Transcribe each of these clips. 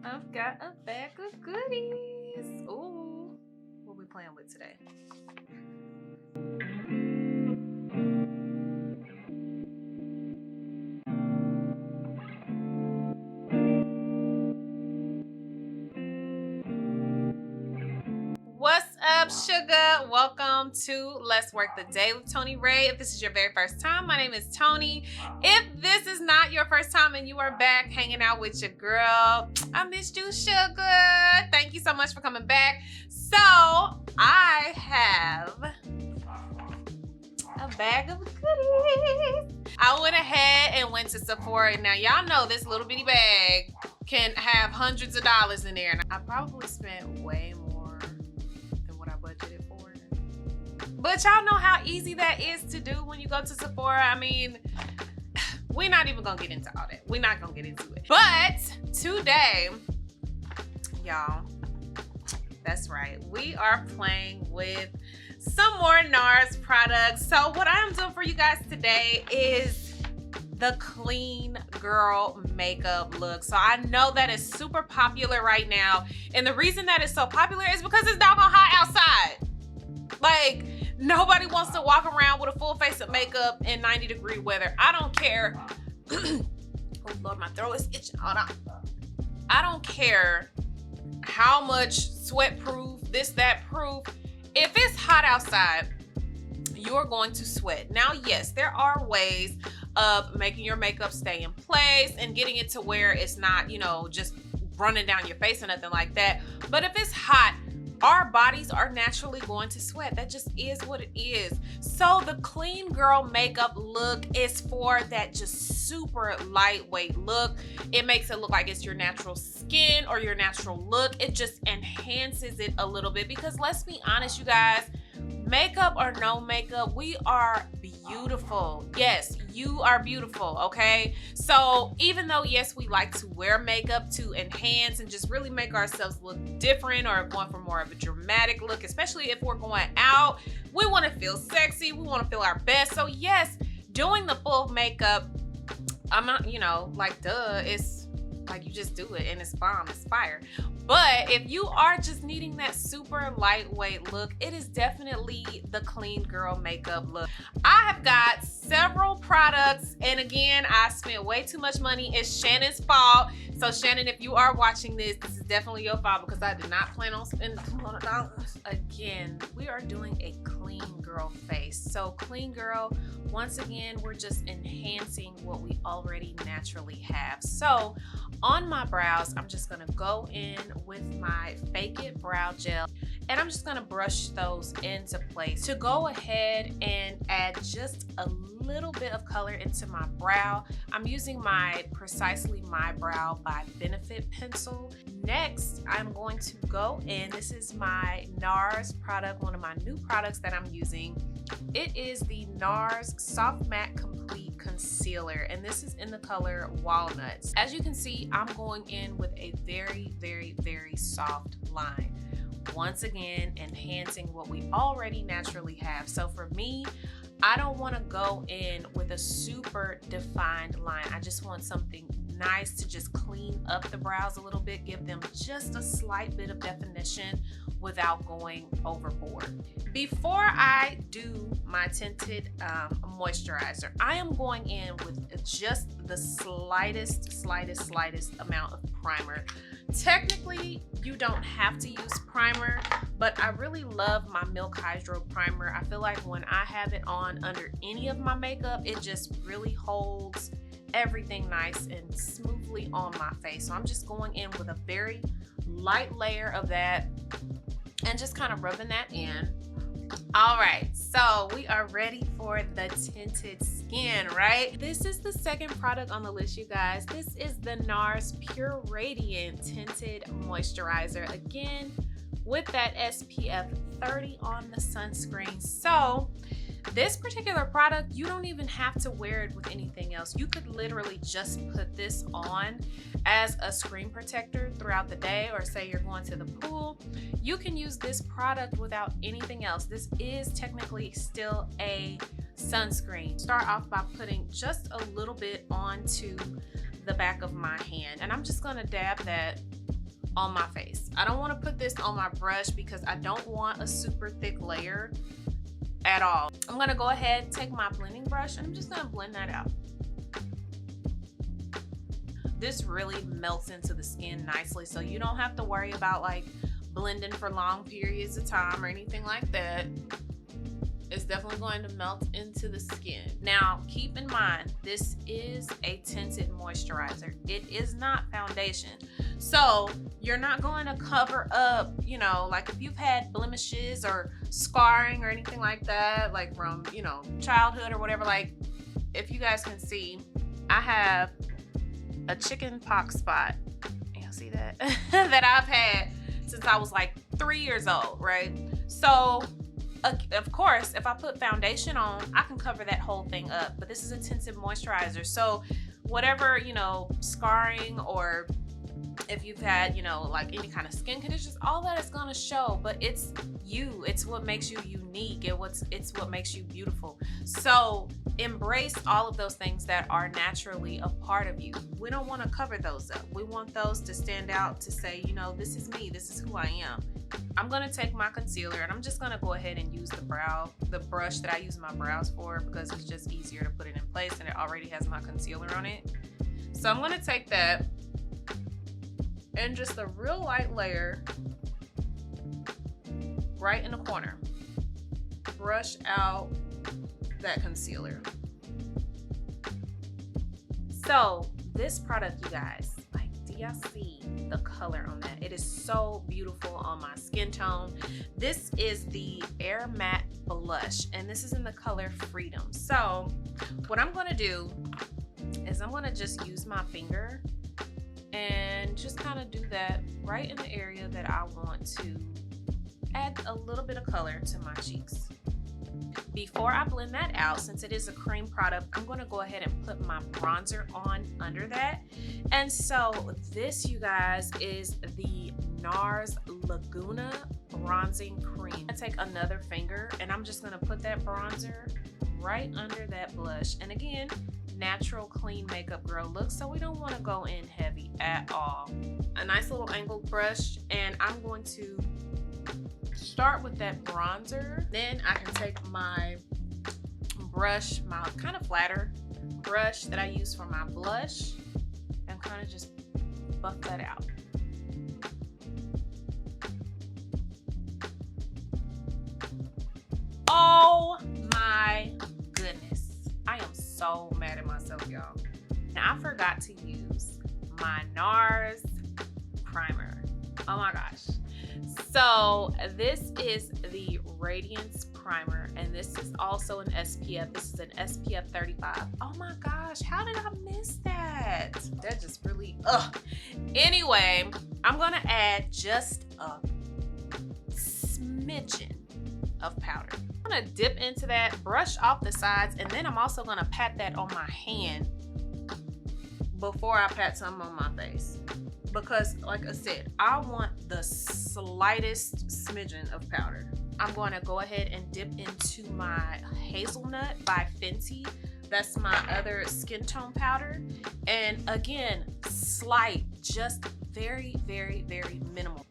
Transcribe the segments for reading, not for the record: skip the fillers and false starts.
I've got a bag of goodies. Ooh, what we playing with today? What's up, sugar? Welcome to Let's Work the Day with Tony Ray. If this is your very first time, my name is Tony. If this is not your first time and you are back hanging out with your girl, I missed you, sugar. Thank you so much for coming back. So I have a bag of goodies. I went ahead and went to Sephora. Now y'all know this little bitty bag can have hundreds of dollars in there. And I probably spent way more than what I budgeted for. But y'all know how easy that is to do when you go to Sephora. I mean, we're not even gonna get into all that. We're not gonna get into it. But today, y'all, that's right, we are playing with some more NARS products. So what I'm doing for you guys today is the clean girl makeup look. So I know that is super popular right now. And the reason that it's so popular is because it's doggone hot outside. Like, nobody wants to walk around with a full face of makeup in 90-degree weather. I don't care. Oh Lord, my throat is itching. Hold on. I don't care how much sweat proof, this, that proof. If it's hot outside, you're going to sweat. Now, yes, there are ways of making your makeup stay in place and getting it to where it's not, you know, just running down your face or nothing like that. But if it's hot, our bodies are naturally going to sweat. That just is what it is. So the clean girl makeup look is for that just super lightweight look. It makes it look like it's your natural skin or your natural look. It just enhances it a little bit because let's be honest, you guys, makeup or no makeup, we are beautiful. Yes, you are beautiful, okay? So even though, yes, we like to wear makeup to enhance and just really make ourselves look different or going for more of a dramatic look, especially if we're going out, we want to feel sexy, we want to feel our best. So yes, doing the full makeup, I'm not, you know, like duh, it's like you just do it and it's bomb, it's fire. But if you are just needing that super lightweight look, it is definitely the clean girl makeup look. I have got several products, and again, I spent way too much money. It's Shannon's fault. So Shannon, if you are watching this is definitely your fault because I did not plan on spending $200. Again, we are doing a clean girl face. So clean girl, once again, we're just enhancing what we already naturally have. So on my brows, I'm just gonna go in with my Fake It brow gel and I'm just gonna brush those into place to go ahead and add just a little bit of color into my brow. I'm using my Precisely My Brow by Benefit pencil. Next, I'm going to go in, this is my NARS product, one of my new products that I'm using. It is the NARS Soft Matte Complete Concealer, and this is in the color Walnuts. As you can see, I'm going in with a very, very, very soft line. Once again, enhancing what we already naturally have. So for me, I don't want to go in with a super defined line. I just want something nice to just clean up the brows a little bit, give them just a slight bit of definition without going overboard. Before I do my tinted moisturizer, I am going in with just the slightest amount of primer. Technically, you don't have to use primer, but I really love my Milk Hydro Primer. I feel like when I have it on under any of my makeup, it just really holds everything nice and smoothly on my face. So I'm just going in with a very light layer of that and just kind of rubbing that in. All right, so we are ready for the tinted skin, right? This is the second product on the list, you guys. This is the NARS Pure Radiant Tinted Moisturizer. Again, with that SPF 30 on the sunscreen. So this particular product, you don't even have to wear it with anything else. You could literally just put this on as a screen protector throughout the day, or say you're going to the pool. You can use this product without anything else. This is technically still a sunscreen. Start off by putting just a little bit onto the back of my hand, and I'm just gonna dab that on my face. I don't want to put this on my brush because I don't want a super thick layer at all. I'm gonna go ahead and take my blending brush and I'm just gonna blend that out. This really melts into the skin nicely, so you don't have to worry about like blending for long periods of time or anything like that. It's definitely going to melt into the skin. Now, keep in mind, this is a tinted moisturizer. It is not foundation. So you're not going to cover up, you know, like if you've had blemishes or scarring or anything like that, like from, you know, childhood or whatever, like if you guys can see, I have a chicken pox spot. You'll see that, that I've had since I was like 3 years old, right? So of course, if I put foundation on, I can cover that whole thing up, but this is a tinted moisturizer. So whatever, you know, scarring or if you've had, you know, like any kind of skin conditions, all that is gonna show, but it's you. It's what makes you unique. It's what makes you beautiful. So embrace all of those things that are naturally a part of you. We don't want to cover those up. We want those to stand out, to say, you know, this is me, this is who I am. I'm gonna take my concealer and I'm just gonna go ahead and use the brush that I use my brows for, because it's just easier to put it in place and it already has my concealer on it. So I'm gonna take that and just a real light layer right in the corner. Brush out that concealer. So this product, you guys, like, do y'all see the color on that? It is so beautiful on my skin tone. This is the Air Matte Blush, and this is in the color Freedom. So what I'm gonna do is I'm gonna just use my finger and just kind of do that right in the area that I want to add a little bit of color to my cheeks. Before I blend that out, since it is a cream product, I'm going to go ahead and put my bronzer on under that. And so this, you guys, is the NARS Laguna bronzing cream. I take another finger and I'm just going to put that bronzer right under that blush. And again, natural clean makeup girl look, so we don't want to go in heavy at all. A nice little angled brush, and I'm going to start with that bronzer. Then I can take my brush, my kind of flatter brush that I use for my blush, and kind of just buff that out. Oh my goodness, I am so mad at myself, y'all. Now I forgot to use my NARS primer. Oh my gosh. So this is the Radiance primer, and this is also an SPF. This is an SPF 35. Oh my gosh, how did I miss that? That just really, Anyway, I'm gonna add just a smidgen of powder. I'm gonna dip into that, brush off the sides, and then I'm also gonna pat that on my hand before I pat some on my face. Because like I said, I want the slightest smidgen of powder. I'm going to go ahead and dip into my Hazelnut by Fenty. That's my other skin tone powder. And again, slight, just very, very, very minimal.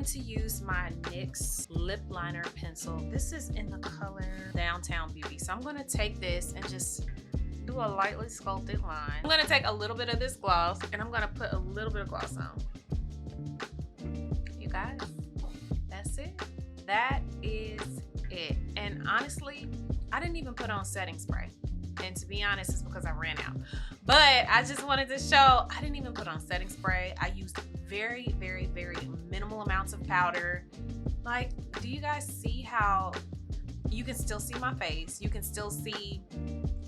To use my NYX lip liner pencil. This is in the color Downtown Beauty. So I'm going to take this and just do a lightly sculpted line. I'm going to take a little bit of this gloss and I'm going to put a little bit of gloss on. You guys, that's it. That is it. And honestly, I didn't even put on setting spray. And to be honest, it's because I ran out. But I just wanted to show, I didn't even put on setting spray. I used very, very, very minimal amounts of powder. Like, do you guys see how you can still see my face? You can still see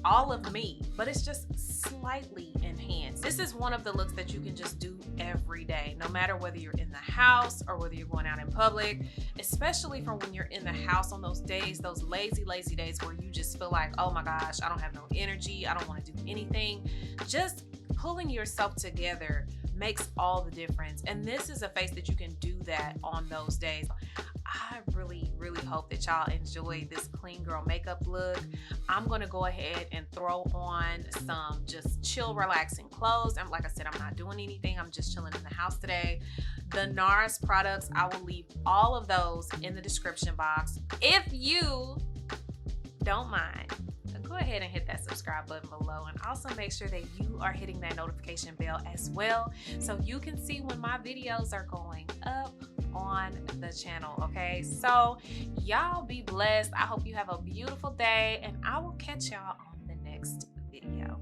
all of me, but it's just slightly enhanced. This is one of the looks that you can just do every day, no matter whether you're in the house or whether you're going out in public, especially for when you're in the house on those days, those lazy days where you just feel like, oh my gosh, I don't have no energy, I don't want to do anything. Just pulling yourself together makes all the difference. And this is a face that you can do that on those days. I really hope that y'all enjoyed this clean girl makeup look. I'm gonna go ahead and throw on some just chill, relaxing clothes. And like I said, I'm not doing anything. I'm just chilling in the house today. The NARS products, I will leave all of those in the description box. If you don't mind, go ahead and hit that subscribe button below, and also make sure that you are hitting that notification bell as well, so you can see when my videos are going up on the channel. Okay, so y'all be blessed. I hope you have a beautiful day, and I will catch y'all on the next video.